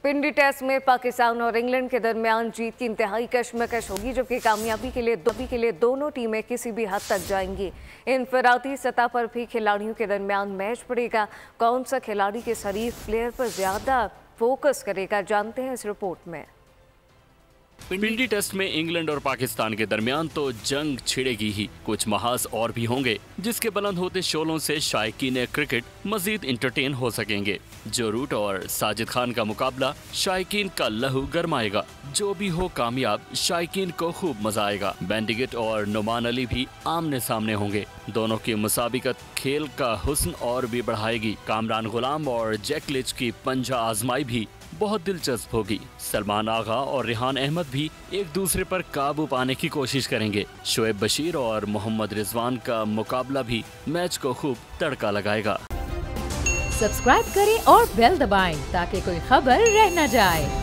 पिंडी test में पाकिस्तान और England के दरमियान जीत की इंतहाई कशमकश होगी, जबकि कामयाबी के लिए दोनों टीमें किसी भी हद तक जाएंगी। इनफरादी सतह पर भी खिलाड़ियों के दरमियान मैच पड़ेगा। कौन सा खिलाड़ी के हरीफ प्लेयर पर ज्यादा फोकस करेगा, जानते हैं इस रिपोर्ट में। पिंडी टेस्ट में इंग्लैंड और पाकिस्तान के दरमियान तो जंग छिड़ेगी ही, कुछ महाज और भी होंगे जिसके बुलंद होते शोलों से शायकीन क्रिकेट मजीद इंटरटेन हो सकेंगे। जो रूट और साजिद खान का मुकाबला शायकीन का लहू गरमाएगा। जो भी हो कामयाब, शायकीन को खूब मजा आएगा। बेंडिगेट और नुमान अली भी आमने सामने होंगे। दोनों की मुसाबिकत खेल का हुस्न और भी बढ़ाएगी। कामरान गुलाम और जैक लिच की पंजा आजमाई भी बहुत दिलचस्प होगी। सलमान आगा और रेहान अहमद भी एक दूसरे पर काबू पाने की कोशिश करेंगे। शोएब बशीर और मोहम्मद रिजवान का मुकाबला भी मैच को खूब तड़का लगाएगा। सब्सक्राइब करें और बेल दबाएं ताकि कोई खबर रह न जाए।